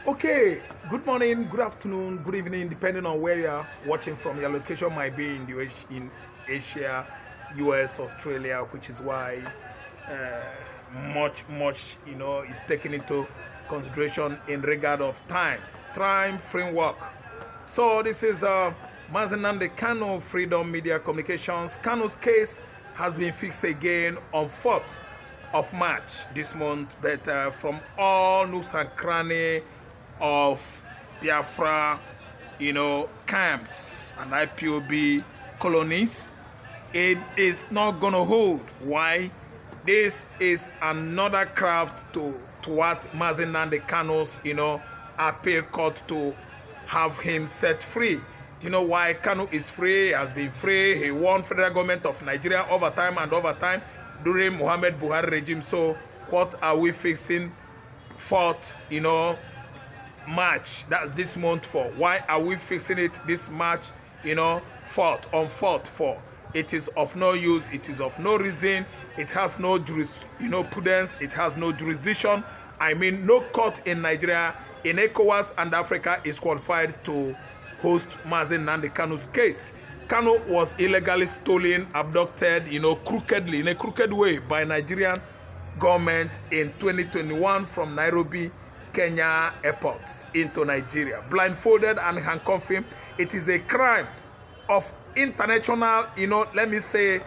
Okay, good morning, good afternoon, good evening, depending on where you are watching from. Your location might be in Asia, US, Australia, which is why much is taken into consideration in regard of time framework. So this is Mazi Nnamd Kanu, Freedom Media Communications. Kanu's case has been fixed again on 4th of March this month, but from all nooks and crannies of Biafra, camps and IPOB colonies, it is not going to hold. Why? This is another craft to what Mazi Nnamd Kanu's, appeal court to have him set free. You know why Kanu is free, has been free. He won federal government of Nigeria over time during Muhammad Buhari regime. So what are we facing 4th, March? That's this month for. Why are we fixing it this March, 4th for? It is of no use. It is of no reason. It has no prudence. It has no jurisdiction. I mean, no court in Nigeria, in ECOWAS and Africa is qualified to host Mazi Nnamd Kanu's case. Kanu was illegally stolen, abducted, crookedly, in a crooked way by Nigerian government in 2021 from Nairobi, Kenya airports into Nigeria. Blindfolded and handcuffed him. It is a crime of international, let me say,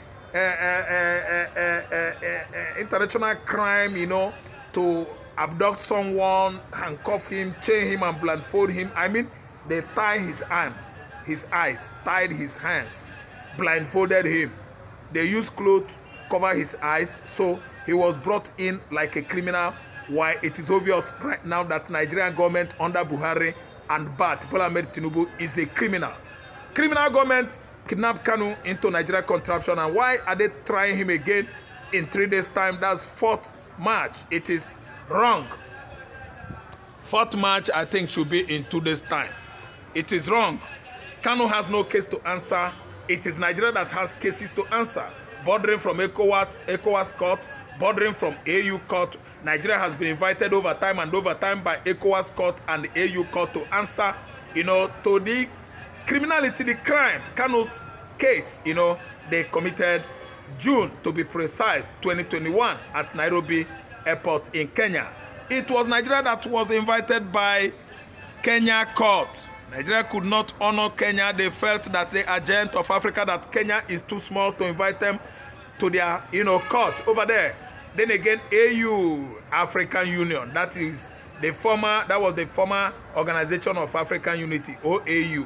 international crime, to abduct someone, handcuff him, chain him, and blindfold him. I mean, they tie his hand, his eyes, tied his hands, blindfolded him. They used clothes cover his eyes, so he was brought in like a criminal. Why? It is obvious right now that Nigerian government under Buhari and Bola Ahmed Tinubu is a criminal. Criminal government kidnapped Kanu into Nigeria contraption, and why are they trying him again in 3 days' time? That's 4th March. It is wrong. 4th March, I think, should be in 2 days' time. It is wrong. Kanu has no case to answer. It is Nigeria that has cases to answer. Bordering from ECOWAS court, bordering from AU court. Nigeria has been invited over time by ECOWAS court and AU court to answer, to the criminality, the crime. Kanu's case, they committed June, to be precise, 2021 at Nairobi airport in Kenya. It was Nigeria that was invited by Kenya court. Nigeria could not honor Kenya. They felt that they are giant of Africa, that Kenya is too small to invite them to their, court over there. Then again, AU, African Union, that was the former Organization of African Unity, OAU,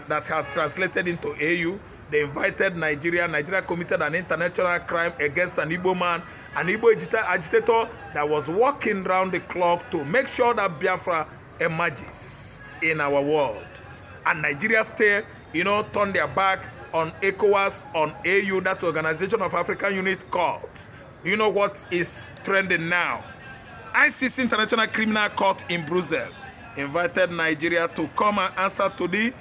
that has translated into AU. They invited Nigeria. Nigeria committed an international crime against an Igbo man, an Igbo agitator that was working round the clock to make sure that Biafra emerges in our world. And Nigeria still, turned their back on ECOWAS, on AU, that Organization of African Unity court. You know what is trending now? ICC, International Criminal Court in Brussels, invited Nigeria to come and answer to the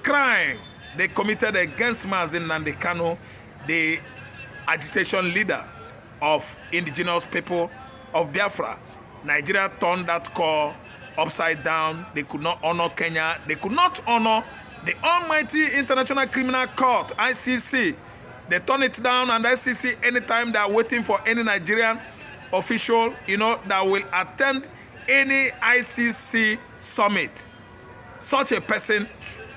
crime they committed against Mazi Nnamd Kanu, the agitation leader of indigenous people of Biafra. Nigeria turned that call upside down. They could not honor Kenya. They could not honor the almighty International Criminal Court, ICC. They turn it down, and ICC, anytime they are waiting for any Nigerian official, that will attend any ICC summit, such a person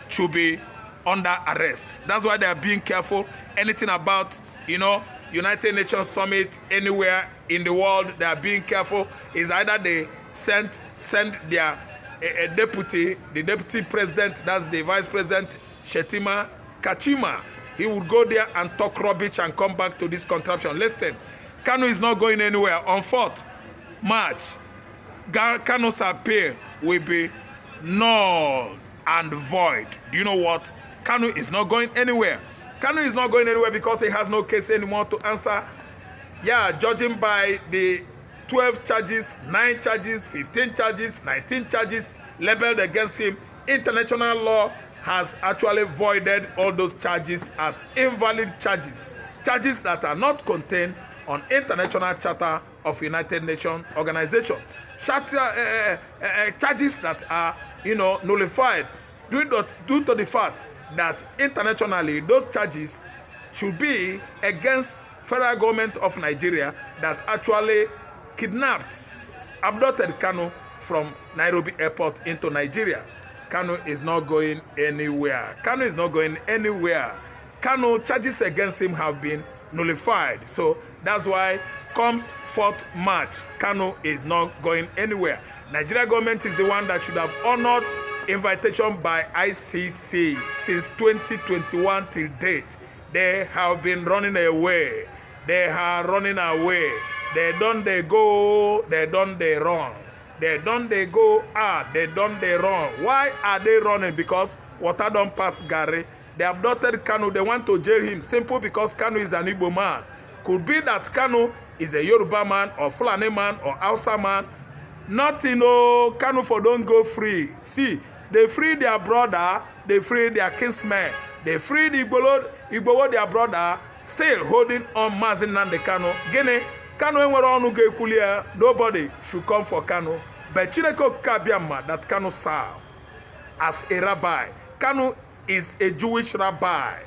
should be under arrest. That's why they are being careful. Anything about, United Nations summit anywhere in the world, they are being careful. Is either they send their the deputy president, that's the vice president, Shetima Kachima. He would go there and talk rubbish and come back to this contraption. Listen, Kanu is not going anywhere. On 4th March, Kanu's appeal will be null and void. Do you know what? Kanu is not going anywhere. Kanu is not going anywhere because he has no case anymore to answer. Yeah, judging by the 12 charges, 9 charges, 15 charges, 19 charges labeled against him, international law has actually voided all those charges as invalid charges. Charges that are not contained on International Charter of United Nations Organization. charges that are, nullified due to the fact that internationally those charges should be against federal government of Nigeria that actually kidnapped, abducted Kanu from Nairobi airport into Nigeria. Kanu is not going anywhere. Kanu is not going anywhere. Kanu charges against him have been nullified. So that's why comes 4th March, Kanu is not going anywhere. Nigeria government is the one that should have honored invitation by ICC since 2021 till date. They have been running away. They are running away. They done they go, they done they run. They done they go, they done they run. Why are they running? Because water don't pass Gary. They abducted Kanu. They want to jail him. Simple, because Kanu is an Igbo man. Could be that Kanu is a Yoruba man or Fulani man or Hausa man. Nothing, Kanu for don't go free. See, they free their brother, they free their kinsmen, they free the Igbo their brother, still holding on Mazi Nnamd Kanu. Gene, Kanu enwere onu ga-ekwulie, nobody should come for Kanu. But Chineke Kabiama that Kanu serve as a rabbi. Kanu is a Jewish rabbi.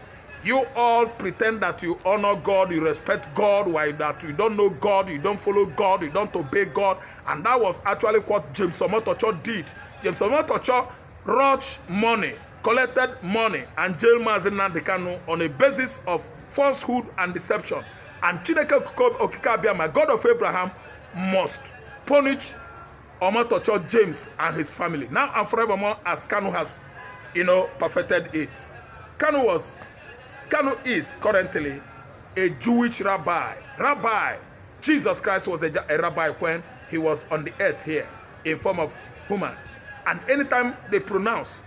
You all pretend that you honor God, you respect God, while that you don't know God, you don't follow God, you don't obey God. And that was actually what James Omotosho'S did. James Omotosho'S wrought money, collected money, and jailed Mazi Nnamd Kanu on a basis of falsehood and deception. And Chineke Okike, my God of Abraham, must punish Omotosho'S, James, and his family. Now and forevermore, as Kanu has, perfected it. Kanu is currently a Jewish rabbi. Jesus Christ was a rabbi when he was on the earth here in form of human. And anytime they pronounce,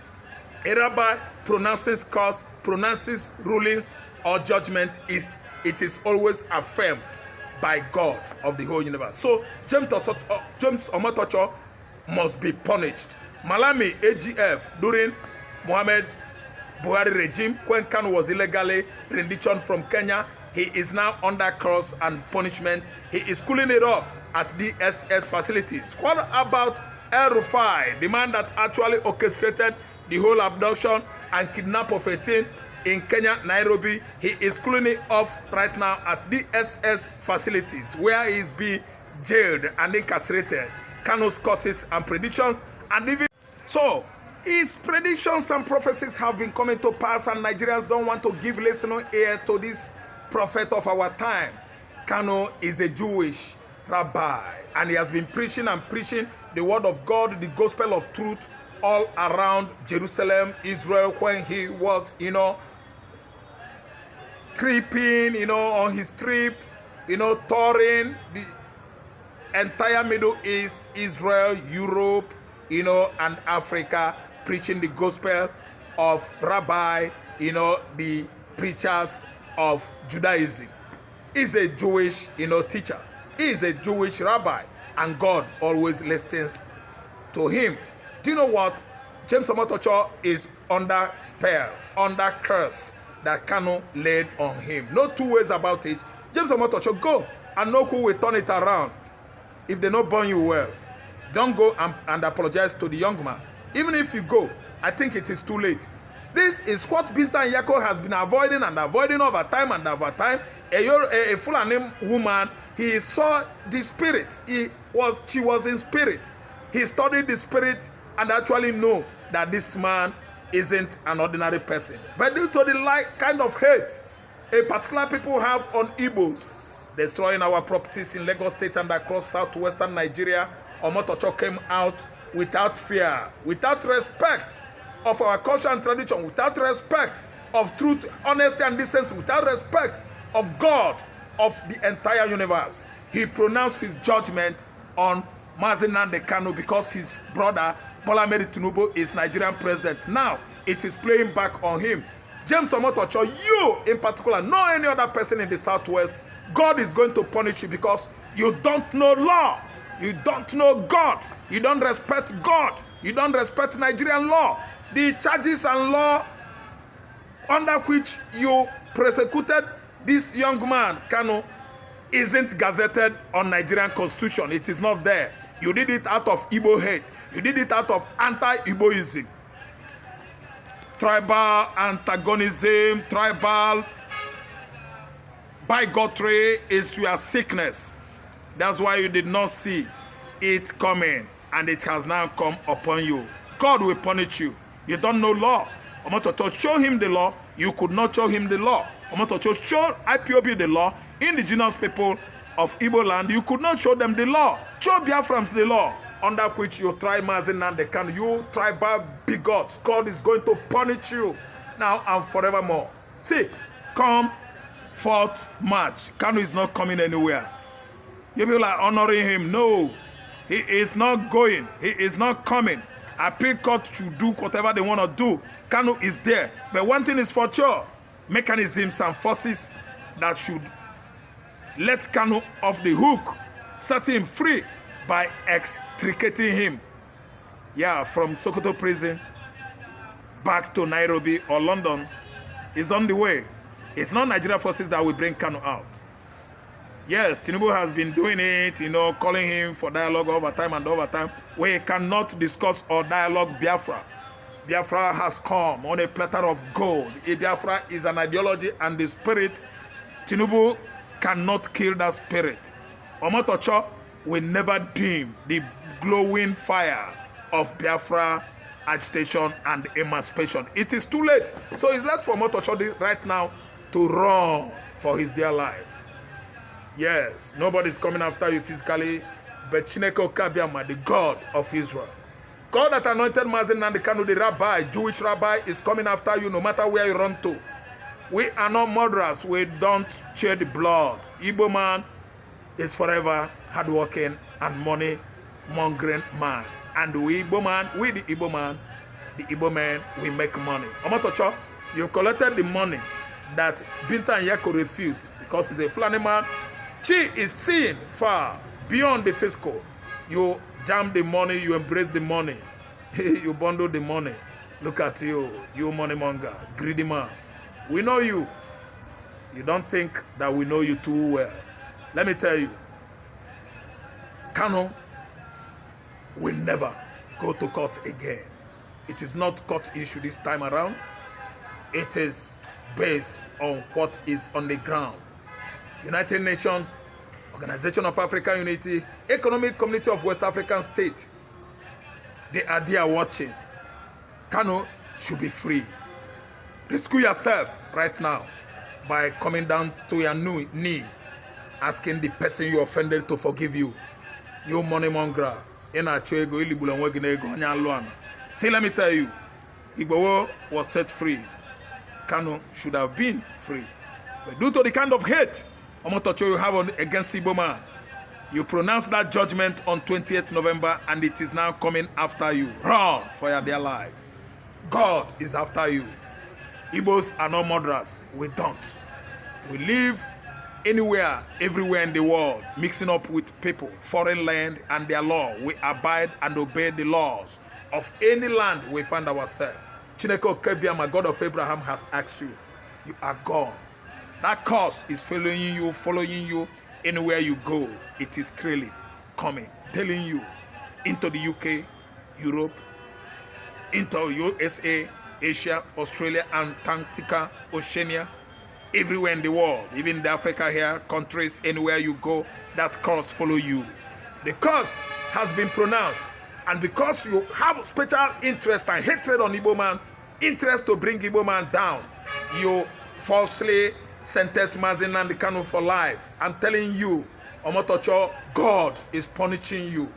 a rabbi pronounces curse, pronounces rulings or judgment, it is always affirmed by God of the whole universe. So James Omotosho'S must be punished. Malami AGF during Muhammad Buhari regime, when Kanu was illegally renditioned from Kenya, he is now under curse and punishment. He is cooling it off at DSS facilities. What about El Rufai, the man that actually orchestrated the whole abduction and kidnap of 18 in Kenya, Nairobi? He is cooling it off right now at DSS facilities, where he is being jailed and incarcerated. Kanu's curses and predictions, and even so, his predictions and prophecies have been coming to pass, and Nigerians don't want to give listening ear to this prophet of our time. Kanu is a Jewish rabbi, and he has been preaching the word of God, the gospel of truth, all around Jerusalem, Israel, when he was, tripping, on his trip, touring the entire Middle East, Israel, Europe, and Africa, preaching the gospel of rabbi, the preachers of Judaism. He's a Jewish, teacher. He's a Jewish rabbi, and God always listens to him. Do you know what? James Omotosho'S is under spell, under curse that Kanu laid on him. No two ways about it. James Omotosho'S, go and know who will turn it around. If they don't burn you well, don't go and apologize to the young man. Even if you go, I think it is too late. This is what Bintan Yako has been avoiding over time and over time. A Fulani woman, he saw the spirit. She was in spirit. He studied the spirit and actually knew that this man isn't an ordinary person. But due to the kind of hate a particular people have on Igbos, destroying our properties in Lagos State and across southwestern Nigeria, Omotosho'S came out without fear, without respect of our culture and tradition, without respect of truth, honesty, and decency, without respect of God of the entire universe. He pronounced his judgment on Mazi Nnamd Kanu because his brother Bola Ahmed Tinubu is Nigerian president. Now it is playing back on him. James Omotosho'S, you in particular, no any other person in the southwest, God is going to punish you because you don't know law. You don't know God. You don't respect God. You don't respect Nigerian law. The charges and law under which you persecuted this young man, Kanu, isn't gazetted on Nigerian constitution. It is not there. You did it out of Igbo hate. You did it out of anti-Igboism. Tribal antagonism, tribal bigotry is your sickness. That's why you did not see it coming, and it has now come upon you. God will punish you. You don't know law. Omotosho, show him the law. You could not show him the law. Omotosho, show IPOB the law. Indigenous people of Igbo land, you could not show them the law. Show Biafrans the law, under which you try Mazi Nnamd Kanu. You tribal bigots. God is going to punish you now and forevermore. See, come 4th March. Kanu is not coming anywhere. You people are honoring him. No, he is not going. He is not coming. Appeal court should do whatever they want to do. Kanu is there. But one thing is for sure, mechanisms and forces that should let Kanu off the hook, set him free by extricating him, from Sokoto prison back to Nairobi or London, is on the way. It's not Nigeria forces that will bring Kanu out. Yes, Tinubu has been doing it, calling him for dialogue over time and over time. We cannot discuss or dialogue Biafra. Biafra has come on a platter of gold. Biafra is an ideology and the spirit. Tinubu cannot kill that spirit. Omotosho will never dim the glowing fire of Biafra agitation and emancipation. It is too late. So it's left for Omotosho right now to run for his dear life. Yes, nobody is coming after you physically, but Chineke Okabiama, the God of Israel. God that anointed Mazi Nnamd Kanu, the rabbi, Jewish rabbi, is coming after you no matter where you run to. We are not murderers. We don't shed the blood. Igbo man is forever hardworking and money-mongering man. And we Igbo man, the Igbo man, we make money. Omotosho, you collected the money that Binta and Yako refused because he's a Fulani man. She is seeing far beyond the fiscal. You jam the money, you embrace the money. You bundle the money. Look at you, you money monger, greedy man. We know you. You don't think that we know you too well. Let me tell you, Kanu will never go to court again. It is not court issue this time around. It is based on what is on the ground. United Nations, Organization of African Unity, Economic Community of West African States, they are there watching. Kanu should be free. Rescue yourself right now by coming down to your knee, asking the person you offended to forgive you. You money monger. See, let me tell you, Igbo was set free. Kanu should have been free. But due to the kind of hate Omotosho you have against Igbo man, you pronounced that judgment on 28th November and it is now coming after you. Run for your dear life. God is after you. Igbos are not murderers. We don't. We live anywhere, everywhere in the world, mixing up with people, foreign land and their law. We abide and obey the laws of any land we find ourselves. Chineke Okabiama, God of Abraham, has asked you. You are gone. That curse is following you anywhere you go. It is trailing, coming, telling you into the UK, Europe, into USA, Asia, Australia, Antarctica, Oceania, everywhere in the world, even the Africa here, countries, anywhere you go, that curse follow you. The curse has been pronounced, and because you have special interest and hatred on Igbo man, interest to bring Igbo man down, you falsely sentence Mazi Nnamd Kanu for life. I'm telling you, Omotosho, God is punishing you.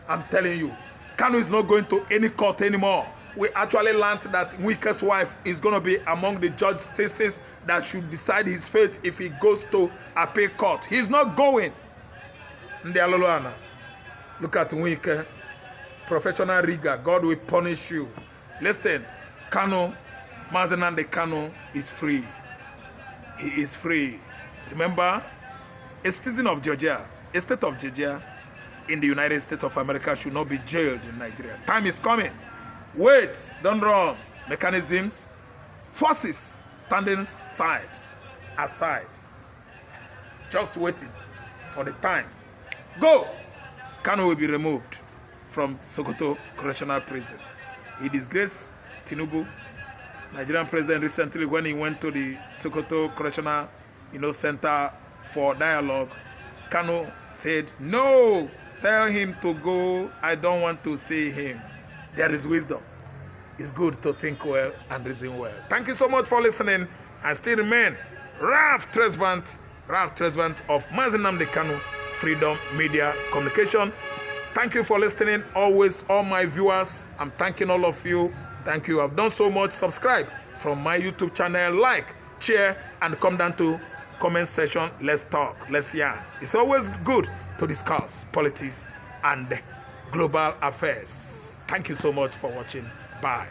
I'm telling you, Kanu is not going to any court anymore. We actually learned that Nwike's wife is going to be among the justices that should decide his fate if he goes to appeal court. He's not going. Look at Nwike, professional rigor. God will punish you. Listen, Kanu, Mazi Nnamd Kanu is free. He is free. Remember, a citizen of Georgia, a state of Georgia in the United States of America should not be jailed in Nigeria. Time is coming. Wait, don't run. Mechanisms, forces standing aside, just waiting for the time. Go Kanu will be removed from Sokoto Correctional Prison. He disgraced Tinubu, Nigerian president, recently when he went to the Sokoto Correctional, Center for dialogue. Kanu said, "No, tell him to go. I don't want to see him." There is wisdom. It's good to think well and reason well. Thank you so much for listening. I still remain Ralph Tresvant of Mazi Nnamd Kanu Freedom Media Communication. Thank you for listening. Always, all my viewers, I'm thanking all of you. Thank you. I've done so much. Subscribe from my YouTube channel. Like, share, and come down to comment section. Let's talk. Let's yarn. It's always good to discuss politics and global affairs. Thank you so much for watching. Bye.